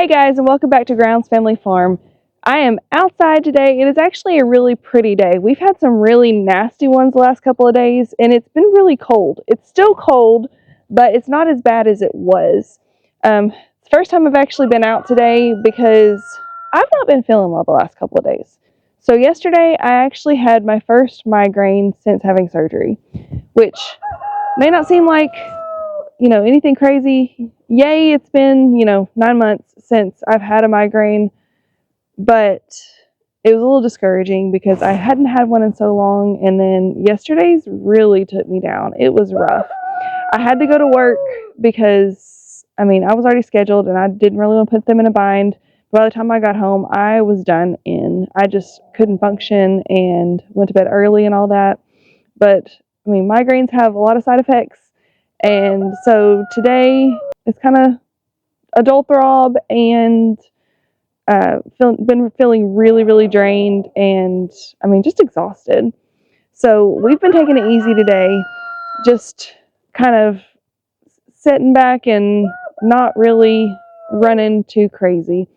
Hey guys, and welcome back to Grounds Family Farm. I am outside today. It is actually a really pretty day. We've had some really nasty ones the last couple of days, and it's been really cold. It's still cold, but it's not as bad as it was. It's the first time I've actually been out today because I've not been feeling well the last couple of days. So yesterday, I actually had my first migraine since having surgery, which may not seem like anything crazy. Yay, it's been, 9 months since I've had a migraine, but it was a little discouraging because I hadn't had one in so long, and then yesterday's really took me down. It was rough. I had to go to work because, I was already scheduled and I didn't really want to put them in a bind. By the time I got home, I was done in. I just couldn't function and went to bed early and all that. But, migraines have a lot of side effects. And so today it's kind of a dull throb and been feeling really, really drained and just exhausted. So we've been taking it easy today, just kind of sitting back and not really running too crazy.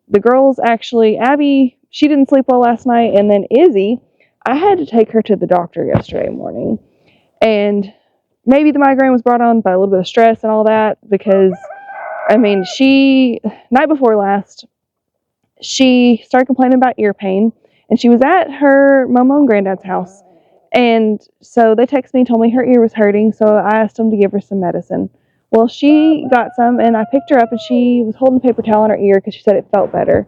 The girls actually, Abby, she didn't sleep well last night, and then Izzy, I had to take her to the doctor yesterday morning. And maybe the migraine was brought on by a little bit of stress and all that because, night before last, she started complaining about ear pain, and she was at her Momo and Granddad's house. And so they texted me and told me her ear was hurting, so I asked them to give her some medicine. Well, she got some, and I picked her up, and she was holding a paper towel in her ear because she said it felt better.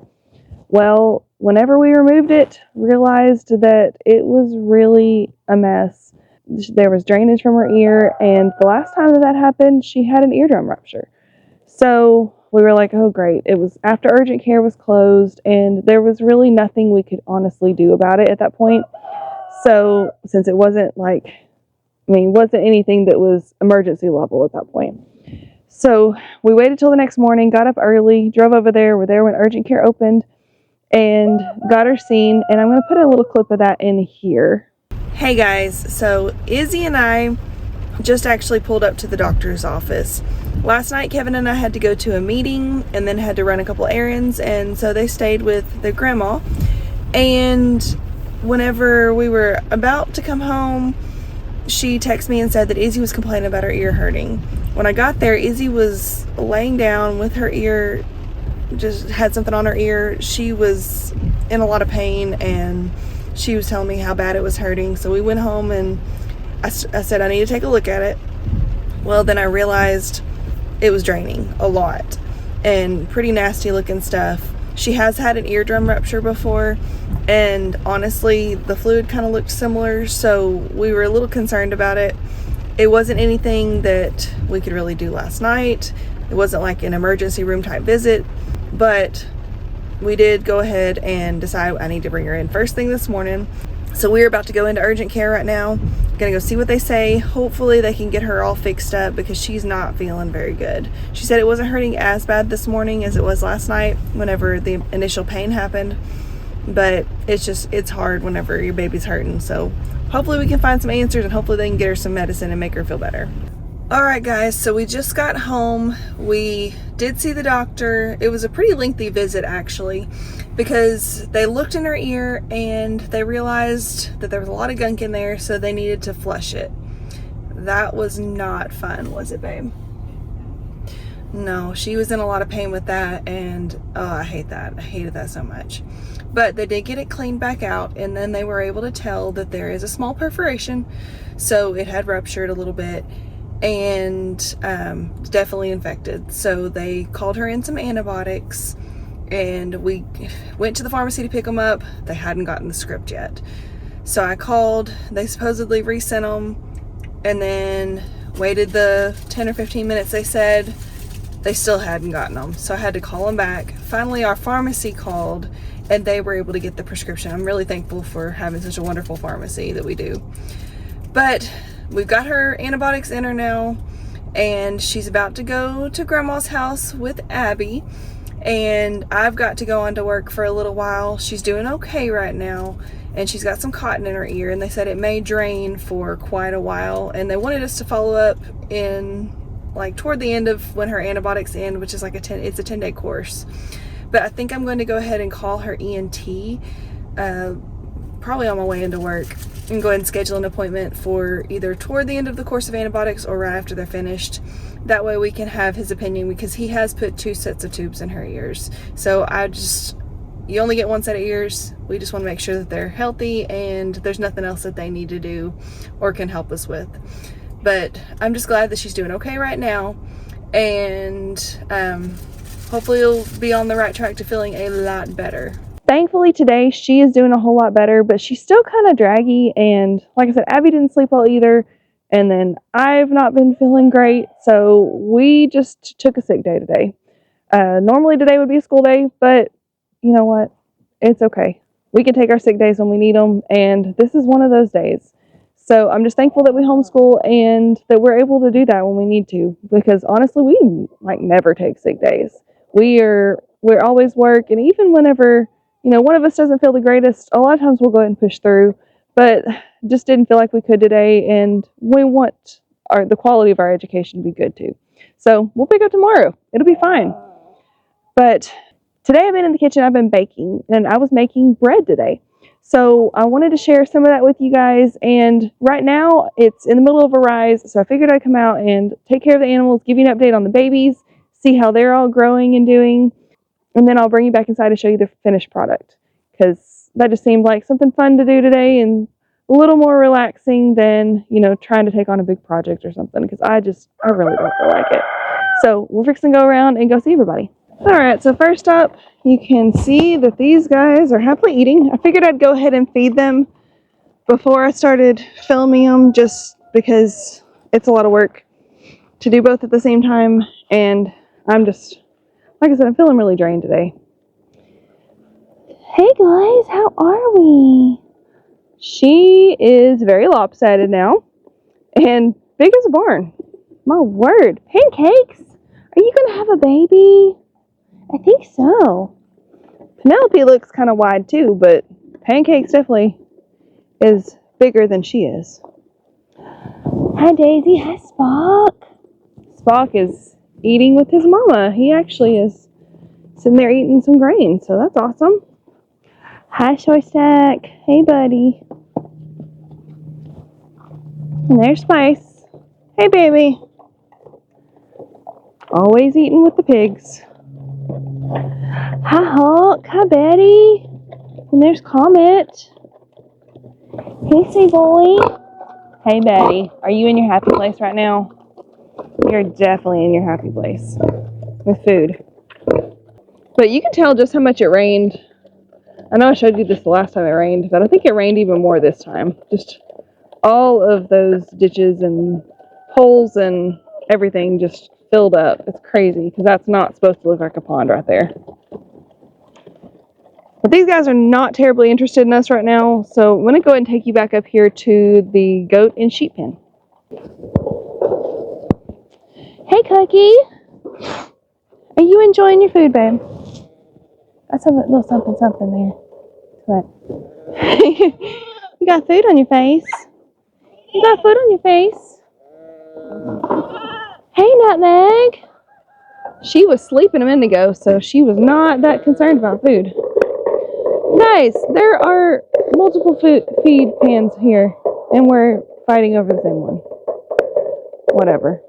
Well, whenever we removed it, realized that it was really a mess. There was drainage from her ear, and the last time that happened, she had an eardrum rupture. So we were like, oh great. It was after urgent care was closed, and there was really nothing we could honestly do about it at that point. So since it wasn't wasn't anything that was emergency level at that point. So we waited till the next morning, got up early, drove over there. We're there when urgent care opened and got her seen. And I'm going to put a little clip of that in here. Hey guys, so Izzy and I just actually pulled up to the doctor's office. Last night, Kevin and I had to go to a meeting and then had to run a couple errands, and so they stayed with their grandma. And whenever we were about to come home, she texted me and said that Izzy was complaining about her ear hurting. When I got there, Izzy was laying down with her ear, just had something on her ear. She was in a lot of pain, and she was telling me how bad it was hurting. So we went home, and I said I need to take a look at it. Well, then I realized it was draining a lot and pretty nasty looking stuff. She has had an eardrum rupture before, and honestly, the fluid kind of looked similar, so we were a little concerned about it. It wasn't anything that we could really do last night. It wasn't like an emergency room type visit, but we did go ahead and decide I need to bring her in first thing this morning. So we're about to go into urgent care right now. Gonna go see what they say. Hopefully they can get her all fixed up because she's not feeling very good. She said it wasn't hurting as bad this morning as it was last night whenever the initial pain happened, but it's hard whenever your baby's hurting. So hopefully we can find some answers, and hopefully they can get her some medicine and make her feel better. Alright guys, so we just got home. We did see the doctor. It was a pretty lengthy visit actually, because they looked in her ear and they realized that there was a lot of gunk in there, so they needed to flush it. That was not fun, was it, babe? No, she was in a lot of pain with that, and I hate that. I hated that so much. But they did get it cleaned back out, and then they were able to tell that there is a small perforation, so it had ruptured a little bit, and definitely infected. So they called her in some antibiotics, and we went to the pharmacy to pick them up. They hadn't gotten the script yet, so I called. They supposedly resent them, and then waited the 10 or 15 minutes they said. They still hadn't gotten them, so I had to call them back. Finally our pharmacy called, and they were able to get the prescription. I'm really thankful for having such a wonderful pharmacy that we do. But we've got her antibiotics in her now, and she's about to go to Grandma's house with Abby, and I've got to go on to work for a little while. She's doing okay right now, and she's got some cotton in her ear, and they said it may drain for quite a while, and they wanted us to follow up in like toward the end of when her antibiotics end, which is like it's a 10-day course. But I think I'm going to go ahead and call her ENT probably on my way into work, and go ahead and schedule an appointment for either toward the end of the course of antibiotics or right after they're finished. That way we can have his opinion, because he has put 2 sets of tubes in her ears. So you only get 1 set of ears. We just want to make sure that they're healthy and there's nothing else that they need to do or can help us with. But I'm just glad that she's doing okay right now, and hopefully it'll be on the right track to feeling a lot better. Thankfully today she is doing a whole lot better, but she's still kind of draggy, and like I said, Abby didn't sleep well either, and then I've not been feeling great, so we just took a sick day today. Normally today would be a school day, but you know what? It's okay. We can take our sick days when we need them, and this is one of those days. So I'm just thankful that we homeschool and that we're able to do that when we need to, because honestly, we like never take sick days. We're always work, and even whenever, you know, one of us doesn't feel the greatest, a lot of times we'll go ahead and push through, but just didn't feel like we could today, and we want the quality of our education to be good too. So we'll pick up tomorrow. It'll be fine. But today I've been in the kitchen, I've been baking, and I was making bread today. So I wanted to share some of that with you guys, and right now it's in the middle of a rise, so I figured I'd come out and take care of the animals, give you an update on the babies, see how they're all growing and doing, and then I'll bring you back inside to show you the finished product, because that just seemed like something fun to do today and a little more relaxing than, you know, trying to take on a big project or something, because I really don't feel like it. So we're fixing to go around and go see everybody. Alright, so first up, you can see that these guys are happily eating. I figured I'd go ahead and feed them before I started filming them, just because it's a lot of work to do both at the same time, and I'm just, like I said, I'm feeling really drained today. Hey guys, how are we? She is very lopsided now, and big as a barn. My word. Pancakes? Are you gonna have a baby? I think so. Penelope looks kind of wide too, but Pancakes definitely is bigger than she is. Hi Daisy, hi Spock. Spock is eating with his mama. He actually is sitting there eating some grain, so that's awesome. Hi Short Stack. Hey buddy. And there's Spice. Hey baby. Always eating with the pigs. Hi Hulk. Hi Betty. And there's Comet. Hey Sea Boy. Hey Betty. Are you in your happy place right now? You're definitely in your happy place with food. But you can tell just how much it rained. I know I showed you this the last time it rained, but I think it rained even more this time. Just all of those ditches and holes and everything just filled up. It's crazy, because that's not supposed to look like a pond right there. But these guys are not terribly interested in us right now, so I'm going to go ahead and take you back up here to the goat and sheep pen. Hey, Cookie. Are you enjoying your food, babe? That's a little something there. What? You got food on your face. You got food on your face. Hey, Nutmeg. She was sleeping a minute ago, so she was not that concerned about food. Guys, there are multiple feed pans here, and we're fighting over the same one. Whatever.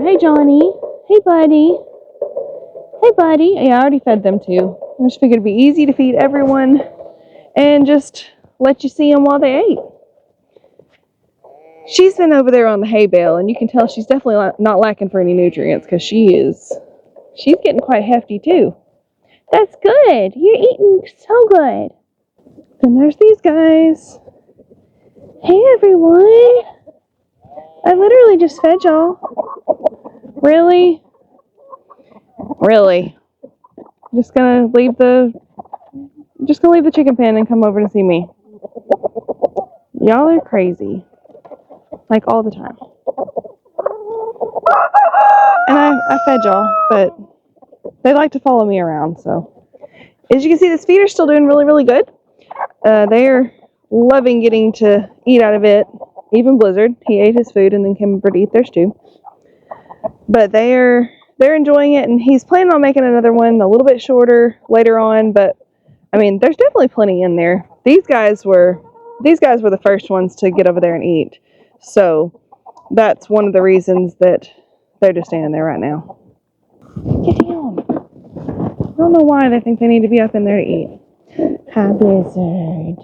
Hey, Johnny. Hey, buddy. Hey, buddy. Yeah, I already fed them too. I just figured it'd be easy to feed everyone and just let you see them while they ate. She's been over there on the hay bale, and you can tell she's definitely not lacking for any nutrients, because she's getting quite hefty too. That's good. You're eating so good. And there's these guys. Hey everyone. I literally just fed y'all. Really? Just gonna leave the chicken pen and come over to see me. Y'all are crazy. Like all the time. And I fed y'all, but they like to follow me around, so. As you can see, this feeder's still doing really, really good. They're loving getting to eat out of it. Even Blizzard, he ate his food and then came over to eat theirs too. But they're enjoying it, and he's planning on making another one a little bit shorter later on. But I mean, there's definitely plenty in there. These guys were the first ones to get over there and eat. So that's one of the reasons that they're just standing there right now. Get down. I don't know why they think they need to be up in there to eat. Hi, Blizzard.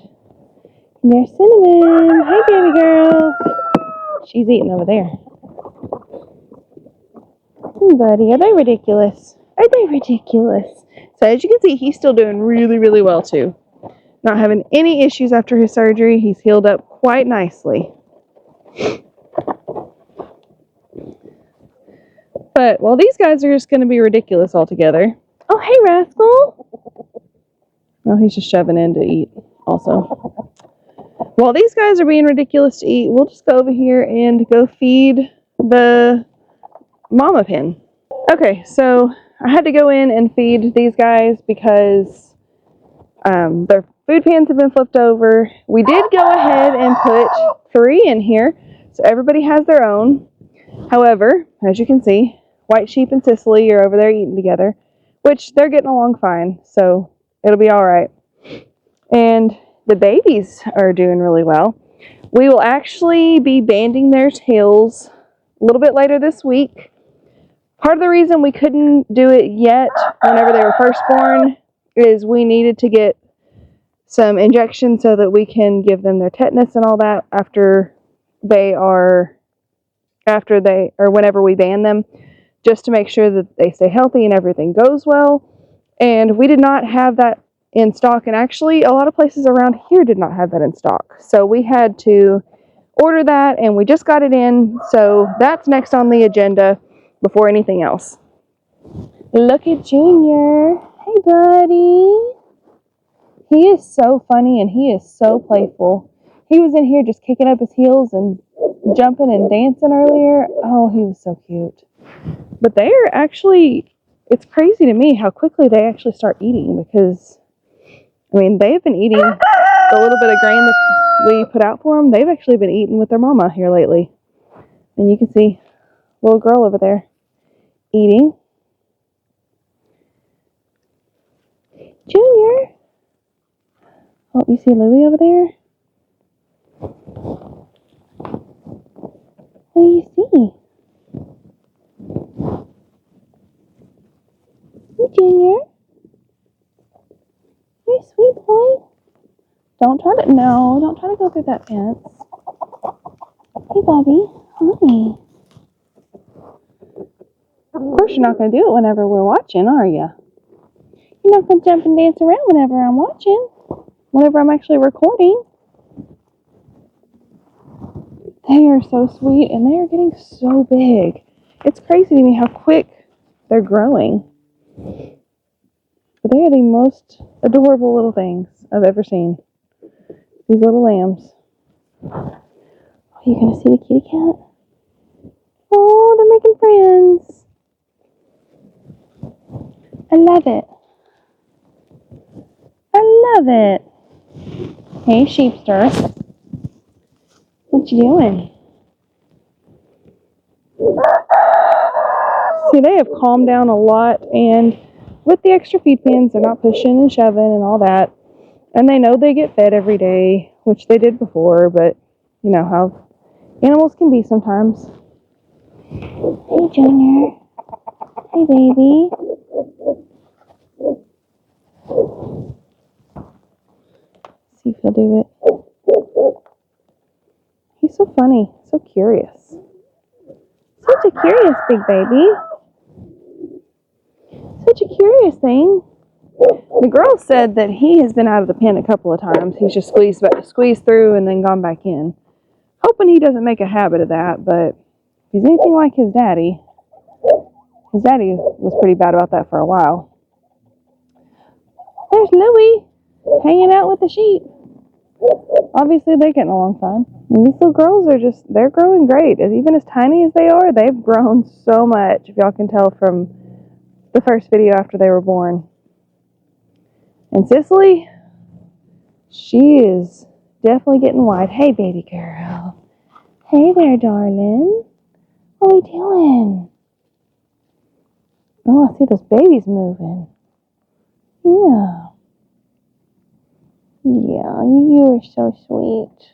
There's Cinnamon. Hey, baby girl. She's eating over there. Buddy, are they ridiculous? Are they ridiculous? So as you can see, he's still doing really, really well too. Not having any issues after his surgery. He's healed up quite nicely. But, well, these guys are just going to be ridiculous altogether. Oh, hey, Rascal. Oh, he's just shoving in to eat also. While these guys are being ridiculous to eat, we'll just go over here and go feed the mama pen. Okay, so I had to go in and feed these guys because their food pans have been flipped over. We did go ahead and put 3 in here, so everybody has their own. However, as you can see, White Sheep and Cicely are over there eating together, which they're getting along fine, so it'll be all right. And the babies are doing really well. We will actually be banding their tails a little bit later this week. Part of the reason we couldn't do it yet whenever they were first born is we needed to get some injections so that we can give them their tetanus and all that whenever we ban them, just to make sure that they stay healthy and everything goes well. And we did not have that in stock, and actually a lot of places around here did not have that in stock. So we had to order that, and we just got it in, so that's next on the agenda before anything else. Look at Junior. Hey, buddy. He is so funny and he is so playful. He was in here just kicking up his heels and jumping and dancing earlier. Oh, he was so cute. But they are actually, it's crazy to me how quickly they actually start eating, because, I mean, they have been eating the little bit of grain that we put out for them. They've actually been eating with their mama here lately. And you can see little girl over there eating. Junior. Oh, you see Louie over there? What do you see? Hey, Junior. You're a sweet boy. Don't try to go through that fence. Hey, Bobby. Hi. Of course, you're not going to do it whenever we're watching, are you? You're not going to jump and dance around whenever I'm watching. Whenever I'm actually recording. They are so sweet, and they are getting so big. It's crazy to me how quick they're growing. But they are the most adorable little things I've ever seen. These little lambs. Are you going to see the kitty cat? Oh, they're making friends. I love it. I love it. Hey, Sheepster. What you doing? See, they have calmed down a lot, and with the extra feed pans, they're not pushing and shoving and all that. And they know they get fed every day, which they did before, but you know how animals can be sometimes. Hey, Junior. Hey, baby. See if he'll do it. He's so funny, so curious. Such a curious big baby. Such a curious thing. The girl said that he has been out of the pen a couple of times. He's just squeezed through and then gone back in. Hoping he doesn't make a habit of that, but if he's anything like his daddy was pretty bad about that for a while. There's Louie hanging out with the sheep. Obviously, they're getting along fine. And these little girls they're growing great. Even as tiny as they are, they've grown so much, if y'all can tell from the first video after they were born. And Cicely, she is definitely getting wide. Hey, baby girl. Hey there, darling. What are we doing? Oh, I see those babies moving. Yeah. Yeah, you are so sweet.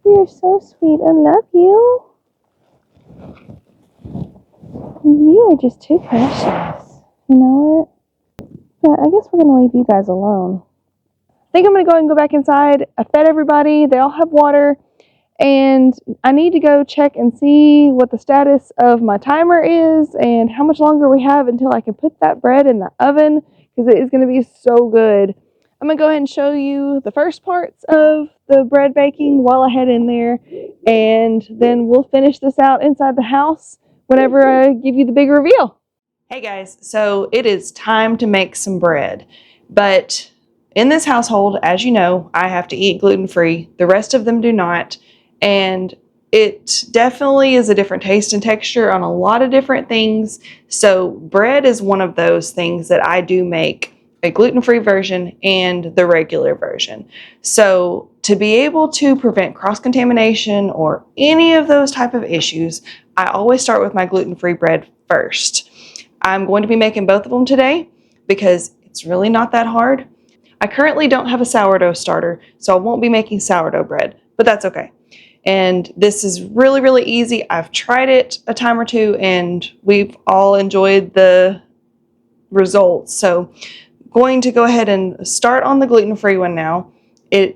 You're so sweet. I love you. You are just too precious. You know it? But I guess we're going to leave you guys alone. I think I'm going to go ahead and go back inside. I fed everybody. They all have water. And I need to go check and see what the status of my timer is and how much longer we have until I can put that bread in the oven, because it is going to be so good. I'm going to go ahead and show you the first parts of the bread baking while I head in there, and then we'll finish this out inside the house whenever I give you the big reveal. Hey guys, so it is time to make some bread, but in this household, as you know, I have to eat gluten-free. The rest of them do not. And it definitely is a different taste and texture on a lot of different things. So bread is one of those things that I do make a gluten-free version and the regular version. So to be able to prevent cross-contamination or any of those type of issues, I always start with my gluten-free bread first. I'm going to be making both of them today because it's really not that hard. I currently don't have a sourdough starter, so I won't be making sourdough bread, but that's okay. And this is really, really easy. I've tried it a time or two and we've all enjoyed the results. So going to go ahead and start on the gluten-free one now.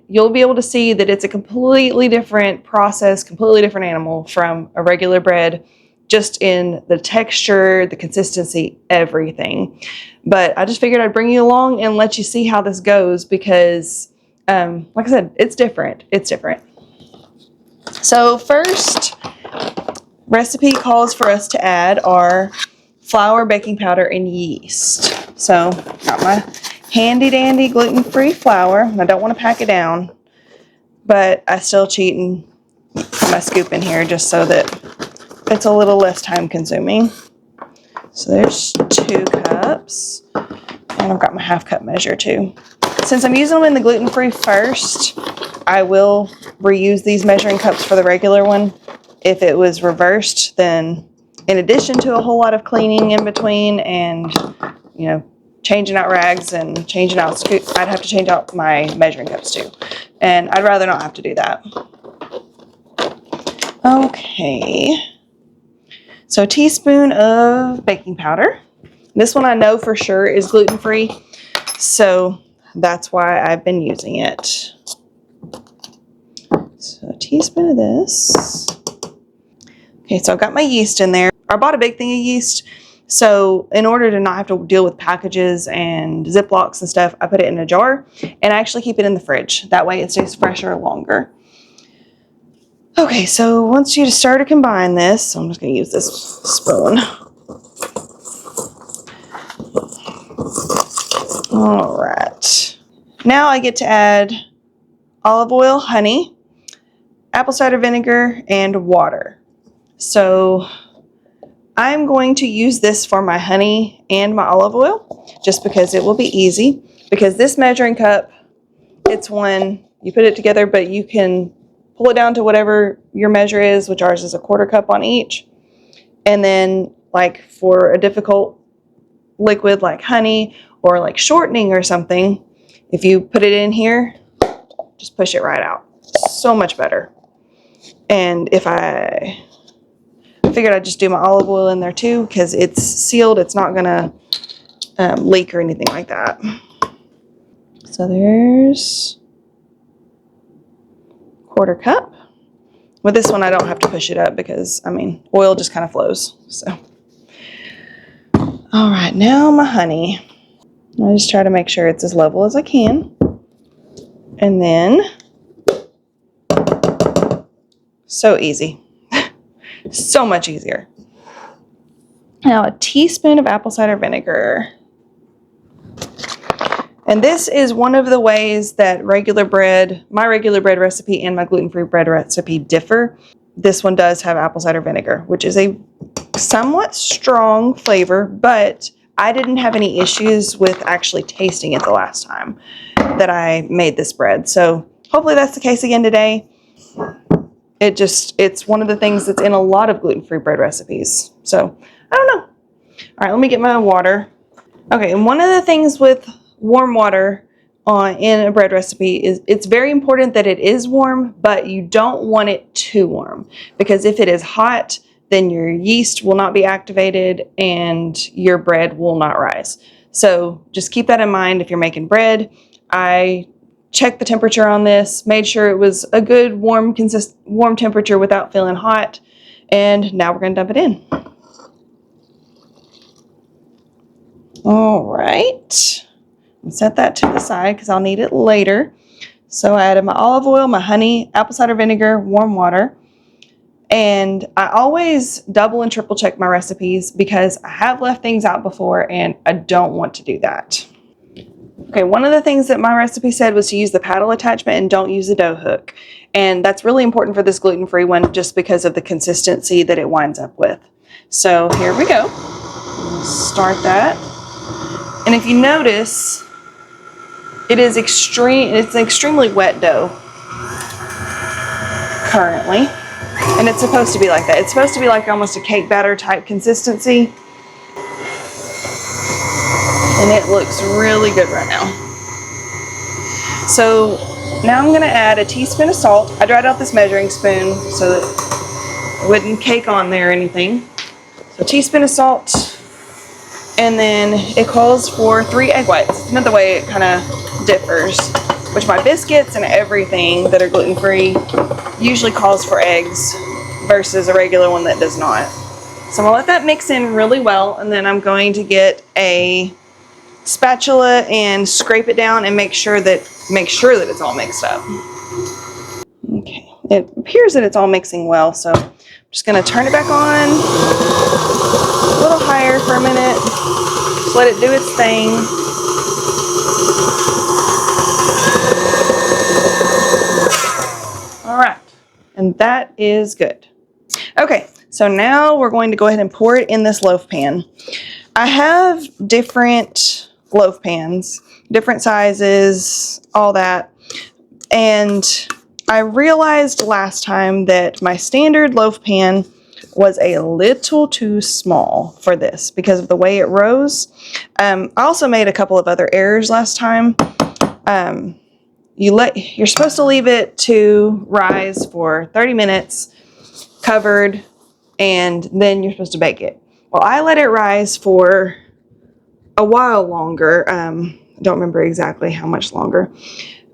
You'll be able to see that it's a completely different process, completely different animal from a regular bread, just in the texture, the consistency, everything. But I just figured I'd bring you along and let you see how this goes because, like I said, it's different. It's different. So first recipe calls for us to add our flour, baking powder, and yeast. So got my handy dandy gluten-free flour. I don't want to pack it down, but I still cheat and put my scoop in here just so that it's a little less time consuming. So there's 2 cups, and I've got my half cup measure too. Since I'm using them in the gluten-free first, I will reuse these measuring cups for the regular one. If it was reversed, then in addition to a whole lot of cleaning in between and, you know, changing out rags and changing out scoops, I'd have to change out my measuring cups too. And I'd rather not have to do that. Okay. So a teaspoon of baking powder. This one I know for sure is gluten-free, so that's why I've been using it. So a teaspoon of this. Okay, so I've got my yeast in there. I bought a big thing of yeast, so in order to not have to deal with packages and Ziplocs and stuff, I put it in a jar, and I actually keep it in the fridge. That way it stays fresher longer. Okay, so once you start to combine this, so I'm just going to use this spoon. All right. Now I get to add olive oil, honey, apple cider vinegar, and water. So I'm going to use this for my honey and my olive oil just because it will be easy. Because this measuring cup, it's one, you put it together, but you can pull it down to whatever your measure is, which ours is a 1/4 cup on each. And then like for a difficult liquid like honey or like shortening or something, if you put it in here, just push it right out. So much better. And if I figured I'd just do my olive oil in there too because it's sealed. It's not going to leak or anything like that. So there's 1/4 cup. With this one, I don't have to push it up because, I mean, oil just kind of flows. So, all right, now my honey. I just try to make sure it's as level as I can. And then, so easy. So much easier. Now a teaspoon of apple cider vinegar. And this is one of the ways that regular bread, my regular bread recipe and my gluten-free bread recipe differ. This one does have apple cider vinegar, which is a somewhat strong flavor, but I didn't have any issues with actually tasting it the last time that I made this bread. So hopefully that's the case again today. It's one of the things that's in a lot of gluten-free bread recipes. So I don't know. All right, let me get my water. Okay, and one of the things with warm water in a bread recipe is it's very important that it is warm, but you don't want it too warm, because if it is hot, then your yeast will not be activated and your bread will not rise. So just keep that in mind if you're making bread. I checked the temperature on this, made sure it was a good warm temperature without feeling hot, and now we're going to dump it in. All right, set that to the side because I'll need it later. So I added my olive oil, my honey, apple cider vinegar, warm water. And I always double and triple check my recipes because I have left things out before and I don't want to do that. Okay, one of the things that my recipe said was to use the paddle attachment and don't use the dough hook. And that's really important for this gluten-free one just because of the consistency that it winds up with. So here we go. Start that. And if you notice, it's an extremely wet dough currently. And it's supposed to be like that. It's supposed to be like almost a cake batter type consistency. And it looks really good right now. So now I'm going to add a teaspoon of salt. I dried out this measuring spoon so that it wouldn't cake on there or anything. So a teaspoon of salt. And then it calls for 3 egg whites. Another way it kind of differs, which my biscuits and everything that are gluten-free usually calls for eggs versus a regular one that does not. So I'm gonna let that mix in really well, and then I'm going to get a spatula and scrape it down and make sure that it's all mixed up. Okay, it appears that it's all mixing well, so I'm just gonna turn it back on a little higher for a minute. Just let it do its thing. All right, and that is good. Okay, so now we're going to go ahead and pour it in this loaf pan. I have different loaf pans, different sizes, all that. And I realized last time that my standard loaf pan was a little too small for this because of the way it rose. I also made a couple of other errors last time. You're supposed to leave it to rise for 30 minutes covered, and then you're supposed to bake it. Well, I let it rise for a while longer. I don't remember exactly how much longer,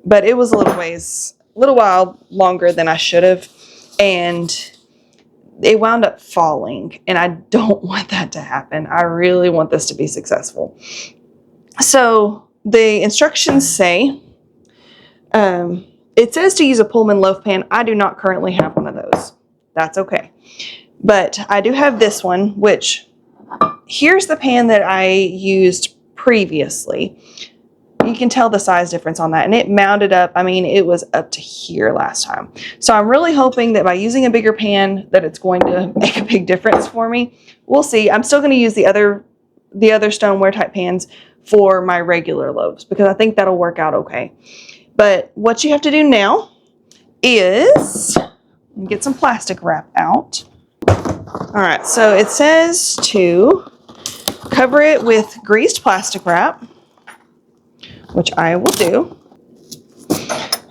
but it was a little while longer than I should have, and it wound up falling, and I don't want that to happen. I really want this to be successful. So the instructions say, it says to use a Pullman loaf pan. I do not currently have one of those. That's okay. But I do have this one, which here's the pan that I used previously. You can tell the size difference on that, and it mounted up. I mean, it was up to here last time. So I'm really hoping that by using a bigger pan that it's going to make a big difference for me. We'll see. I'm still going to use the other stoneware type pans for my regular loaves because I think that'll work out okay. But what you have to do now is get some plastic wrap out. All right, so it says to cover it with greased plastic wrap, which I will do.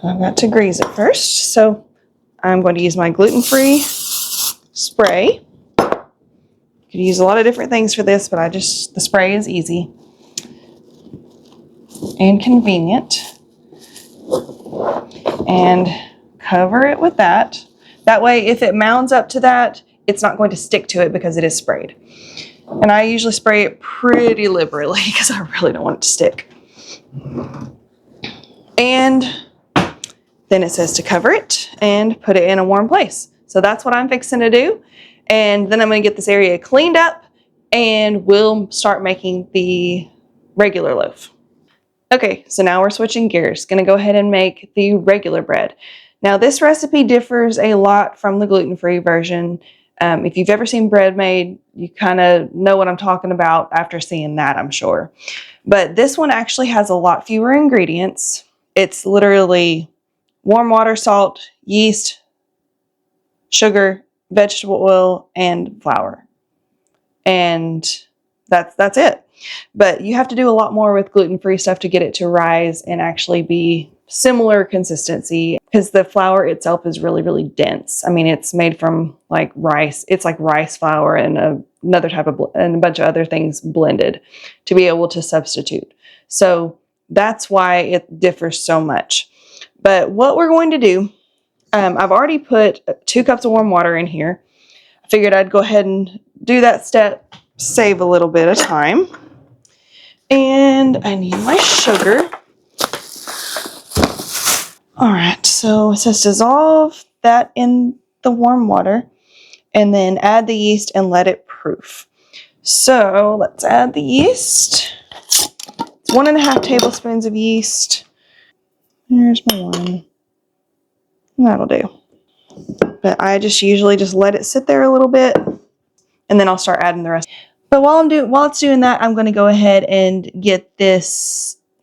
I've got to grease it first. So I'm going to use my gluten-free spray. You could use a lot of different things for this, but the spray is easy and convenient. And cover it with that. That way, if it mounds up to that, it's not going to stick to it because it is sprayed. And I usually spray it pretty liberally because I really don't want it to stick. And then it says to cover it and put it in a warm place. So that's what I'm fixing to do. And then I'm going to get this area cleaned up and we'll start making the regular loaf. Okay, so now we're switching gears. Going to go ahead and make the regular bread. Now this recipe differs a lot from the gluten-free version. If you've ever seen bread made, you kind of know what I'm talking about after seeing that, I'm sure. But this one actually has a lot fewer ingredients. It's literally warm water, salt, yeast, sugar, vegetable oil, and flour. And that's it. But you have to do a lot more with gluten-free stuff to get it to rise and actually be similar consistency, because the flour itself is really, really dense. I mean, it's made from like rice. It's like rice flour and another type of and a bunch of other things blended to be able to substitute. So that's why it differs so much. But what we're going to do, I've already put 2 cups of warm water in here. I figured I'd go ahead and do that step, save a little bit of time. And I need my sugar. All right, so it says dissolve that in the warm water and then add the yeast and let it proof. So let's add the yeast. It's 1.5 tablespoons of yeast. Here's my one. That'll do. But I just usually just let it sit there a little bit and then I'll start adding the rest. But while it's doing that, I'm going to go ahead and get the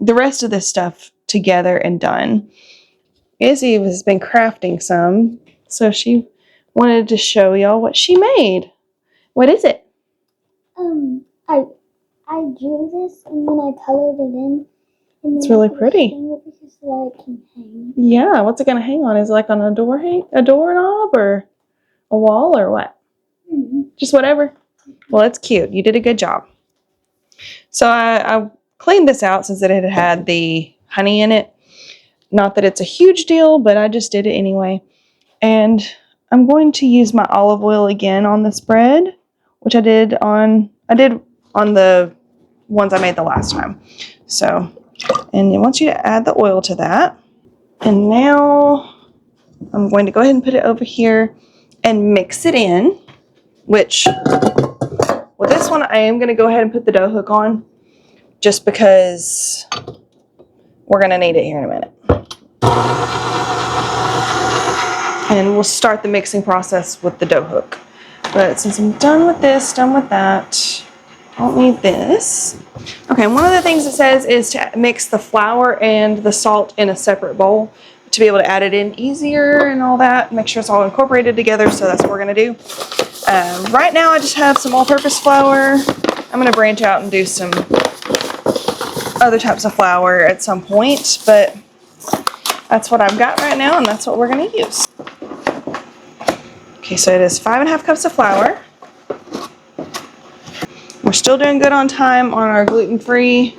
rest of this stuff together and done. Izzy has been crafting some, so she wanted to show y'all what she made. What is it? I drew this and then I colored it in. And It's really pretty. Because so that it can hang. Yeah, what's it gonna hang on? Is it like on a doorknob or a wall or what? Just whatever. Well, it's cute. You did a good job. So I cleaned this out since it had the honey in it. Not that it's a huge deal, but I just did it anyway. And I'm going to use my olive oil again on this bread, which I did on the ones I made the last time. So, and I want you to add the oil to that. And now I'm going to go ahead and put it over here and mix it in, which with this one, I am going to go ahead and put the dough hook on just because we're going to need it here in a minute. And we'll start the mixing process with the dough hook. But since I'm done with this, done with that, I don't need this. Okay, one of the things it says is to mix the flour and the salt in a separate bowl to be able to add it in easier and all that. Make sure it's all incorporated together, so that's what we're gonna do. Right now I just have some all-purpose flour. I'm gonna branch out and do some other types of flour at some point, but that's what I've got right now and that's what we're gonna use. Okay, so it is 5.5 cups of flour. We're still doing good on time on our gluten-free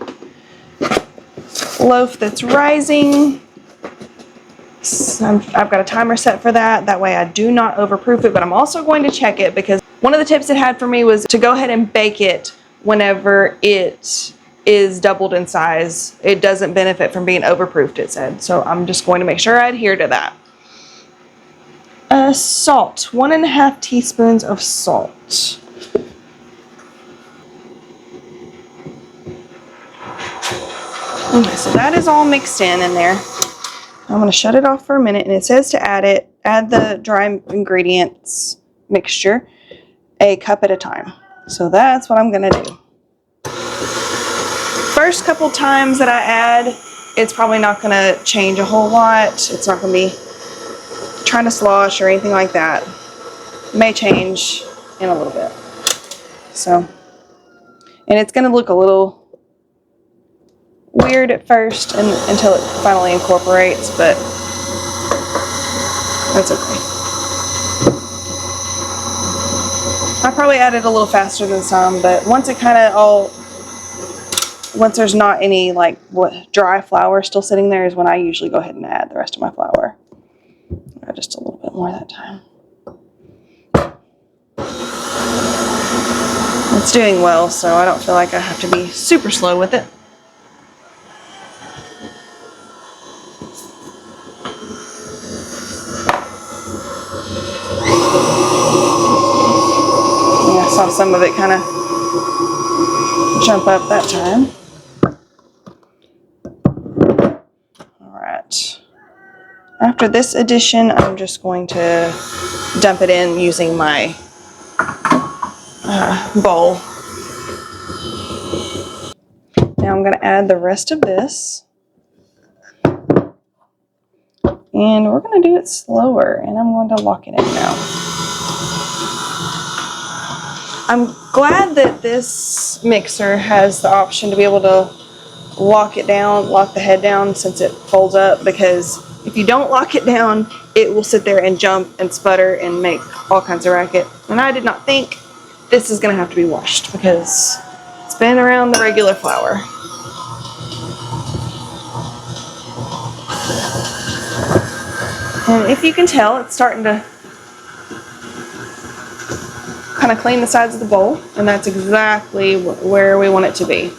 loaf that's rising. So I've got a timer set for that. That way I do not overproof it, but I'm also going to check it because one of the tips it had for me was to go ahead and bake it whenever it is doubled in size. It doesn't benefit from being overproofed, it said. So I'm just going to make sure I adhere to that. Salt, 1.5 teaspoons of salt. Okay, so that is all mixed in there. I'm going to shut it off for a minute, and it says to add the dry ingredients mixture a cup at a time. So that's what I'm going to do. First couple times that I add, it's probably not going to change a whole lot. It's not going to be trying to slosh or anything like that. It may change in a little bit. So, and it's going to look a little weird at first until it finally incorporates, but that's okay. I probably added a little faster than some, but once there's not any dry flour still sitting there is when I usually go ahead and add the rest of my flour. Just a little bit more that time. It's doing well, so I don't feel like I have to be super slow with it. Yeah, I saw some of it kind of jump up that time. All right. After this addition, I'm just going to dump it in using my bowl. Now I'm going to add the rest of this. And we're going to do it slower, and I'm going to lock it in now. I'm glad that this mixer has the option to be able to lock it down, lock the head down since it folds up, because if you don't lock it down, it will sit there and jump and sputter and make all kinds of racket. And I did not think this is going to have to be washed because it's been around the regular flour. And if you can tell, it's starting to kind of clean the sides of the bowl, and that's exactly where we want it to be.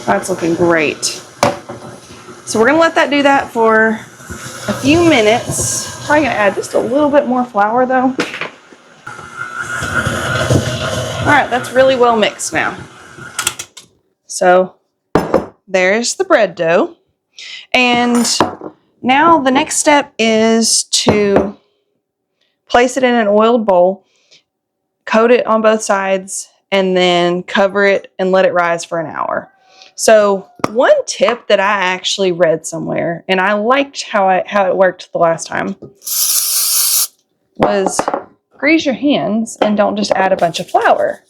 That's looking great. So we're going to let that do that for a few minutes. Probably going to add just a little bit more flour though. Alright, that's really well mixed now. So there's the bread dough. And now the next step is to place it in an oiled bowl, coat it on both sides, and then cover it and let it rise for an hour. So one tip that I actually read somewhere, and I liked how it worked the last time, was grease your hands and don't just add a bunch of flour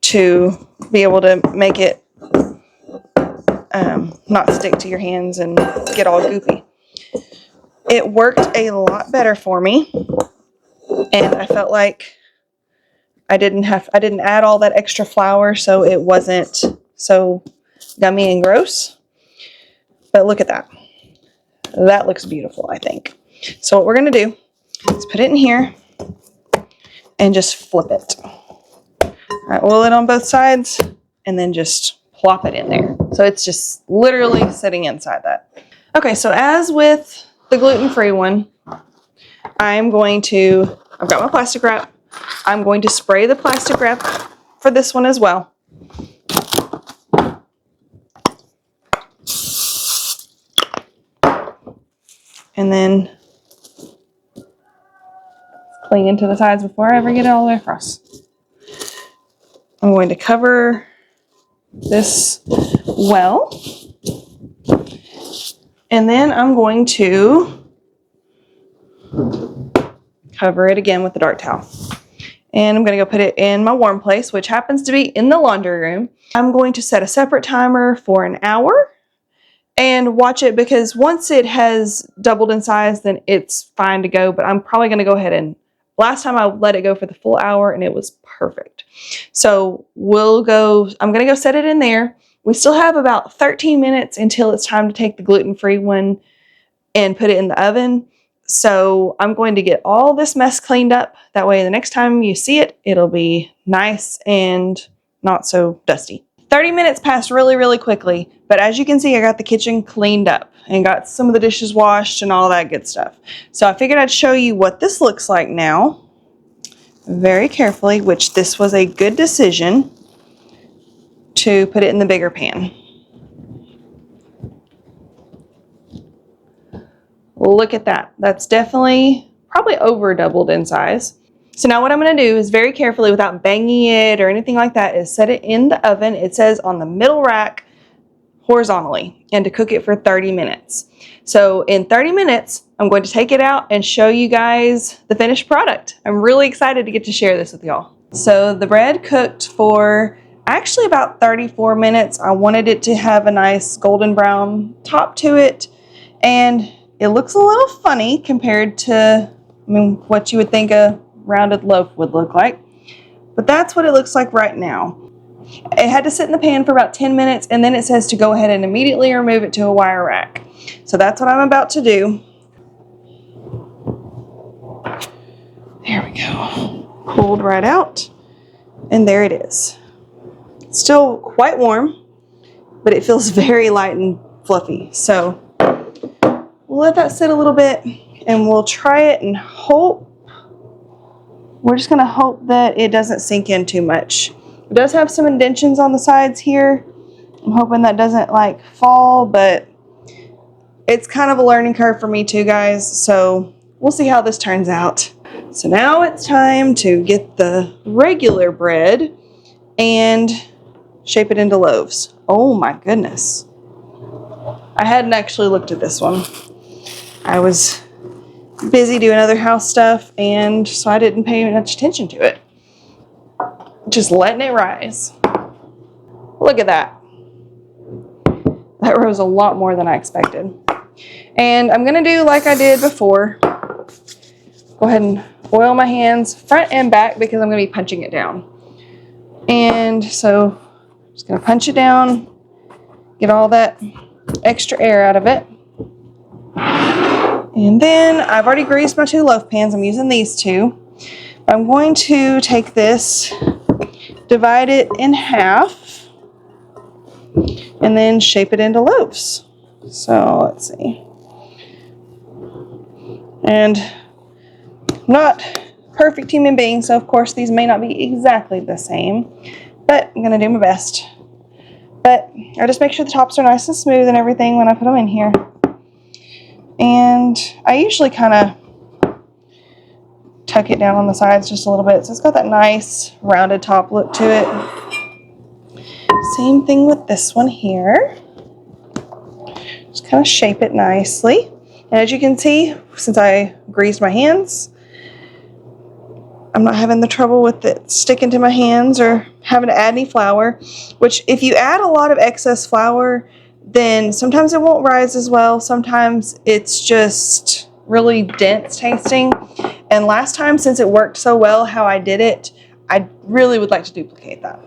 to be able to make it not stick to your hands and get all goopy. It worked a lot better for me, and I felt like I didn't add all that extra flour, so it wasn't so gummy and gross. But look at that. That looks beautiful, I think. So what we're going to do is put it in here and just flip it. All right, oil it on both sides and then just plop it in there. So it's just literally sitting inside that. Okay, so as with the gluten-free one, I've got my plastic wrap. I'm going to spray the plastic wrap for this one as well. And then cling into the sides before I ever get it all the way across. I'm going to cover this well. And then I'm going to cover it again with the dark towel. And I'm going to go put it in my warm place, which happens to be in the laundry room. I'm going to set a separate timer for an hour and watch it, because once it has doubled in size, then it's fine to go. But I'm probably going to go ahead and, last time I let it go for the full hour and it was perfect. So I'm going to go set it in there. We still have about 13 minutes until it's time to take the gluten-free one and put it in the oven. So I'm going to get all this mess cleaned up. That way the next time you see it, it'll be nice and not so dusty. 30 minutes passed really, really quickly, but as you can see, I got the kitchen cleaned up and got some of the dishes washed and all that good stuff. So I figured I'd show you what this looks like now, very carefully, which this was a good decision to put it in the bigger pan. Look at that. That's definitely probably over doubled in size. So now what I'm going to do is very carefully, without banging it or anything like that, is set it in the oven. It says on the middle rack horizontally, and to cook it for 30 minutes. So in 30 minutes, I'm going to take it out and show you guys the finished product. I'm really excited to get to share this with y'all. So the bread cooked for actually about 34 minutes. I wanted it to have a nice golden brown top to it, and it looks a little funny compared to, what you would think a rounded loaf would look like. But that's what it looks like right now. It had to sit in the pan for about 10 minutes, and then it says to go ahead and immediately remove it to a wire rack. So that's what I'm about to do. There we go. Pulled right out, and there it is. Still quite warm, but it feels very light and fluffy. So we'll let that sit a little bit, and we'll try it and hope. We're just going to hope that it doesn't sink in too much. It does have some indentions on the sides here. I'm hoping that doesn't fall, but it's kind of a learning curve for me too, guys. So we'll see how this turns out. So now it's time to get the regular bread and shape it into loaves. Oh my goodness. I hadn't actually looked at this one. I was busy doing other house stuff, and so I didn't pay much attention to it. Just letting it rise. Look at that. That rose a lot more than I expected. And I'm gonna do like I did before. Go ahead and oil my hands front and back because I'm gonna be punching it down. And so I'm just gonna punch it down, get all that extra air out of it. And then I've already greased my 2 loaf pans. I'm using these 2. I'm going to take this, divide it in half, and then shape it into loaves. So let's see. And I'm not a perfect human being, so of course these may not be exactly the same, but I'm gonna do my best. But I just make sure the tops are nice and smooth and everything when I put them in here. And I usually kind of tuck it down on the sides just a little bit, so it's got that nice rounded top look to it. Same thing with this one here. Just kind of shape it nicely. And as you can see, since I greased my hands, I'm not having the trouble with it sticking to my hands or having to add any flour, which if you add a lot of excess flour, then sometimes it won't rise as well. Sometimes it's just really dense tasting. And last time, since it worked so well how I did it, I really would like to duplicate that.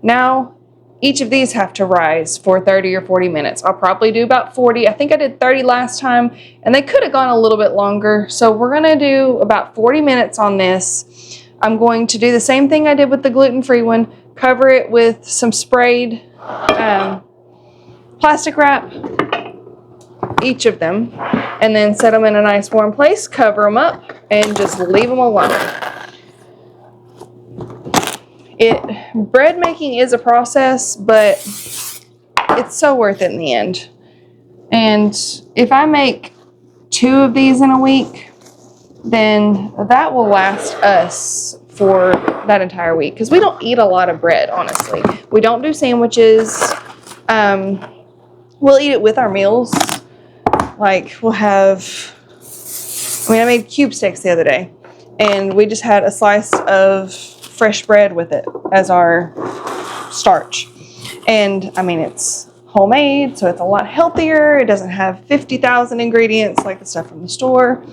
Now, each of these have to rise for 30 or 40 minutes. I'll probably do about 40. I think I did 30 last time, and they could have gone a little bit longer. So we're gonna do about 40 minutes on this. I'm going to do the same thing I did with the gluten-free one, cover it with some sprayed plastic wrap, each of them, and then set them in a nice warm place, cover them up, and just leave them alone. Bread making is a process, but it's so worth it in the end. And if I make 2 of these in a week, then that will last us for that entire week, because we don't eat a lot of bread, honestly. We don't do sandwiches. We'll eat it with our meals. Like we'll have, I made cube steaks the other day, and we just had a slice of fresh bread with it as our starch. And it's homemade, so it's a lot healthier. It doesn't have 50,000 ingredients like the stuff from the store.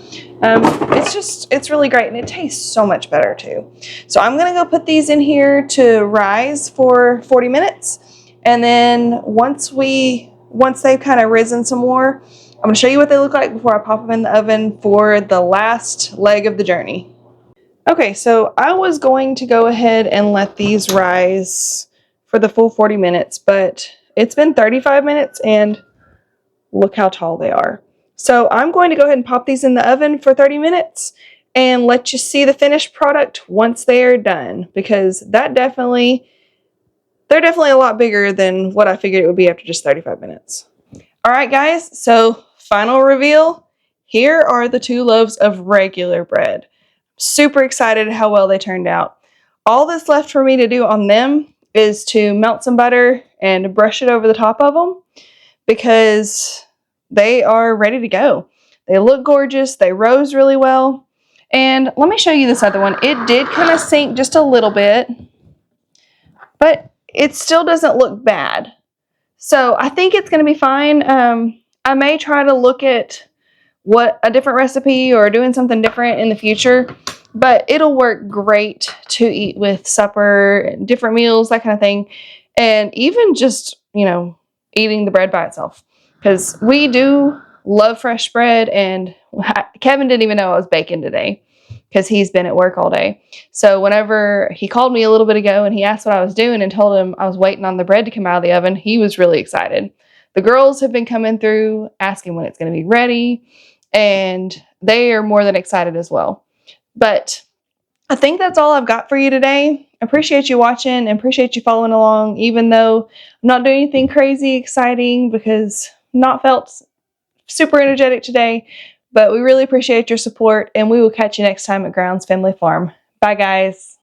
It's really great, and it tastes so much better too. So I'm gonna go put these in here to rise for 40 minutes. And then once they've kind of risen some more, I'm gonna show you what they look like before I pop them in the oven for the last leg of the journey. Okay, so I was going to go ahead and let these rise for the full 40 minutes, but it's been 35 minutes and look how tall they are. So I'm going to go ahead and pop these in the oven for 30 minutes and let you see the finished product once they are done, because they're definitely a lot bigger than what I figured it would be after just 35 minutes. All right, guys, so final reveal. Here are the 2 loaves of regular bread. Super excited how well they turned out. All that's left for me to do on them is to melt some butter and brush it over the top of them, because they are ready to go. They look gorgeous. They rose really well. And let me show you this other one. It did kind of sink just a little bit, but it still doesn't look bad. So I think it's going to be fine. I may try to look at a different recipe or doing something different in the future, but it'll work great to eat with supper, different meals, that kind of thing. And even just, eating the bread by itself, because we do love fresh bread. And Kevin didn't even know I was baking today because he's been at work all day. So whenever he called me a little bit ago and he asked what I was doing and told him I was waiting on the bread to come out of the oven, he was really excited. The girls have been coming through asking when it's going to be ready, and they are more than excited as well. But I think that's all I've got for you today. I appreciate you watching and appreciate you following along, even though I'm not doing anything crazy exciting because I'm not felt super energetic today. But we really appreciate your support, and we will catch you next time at Grounds Family Farm. Bye, guys.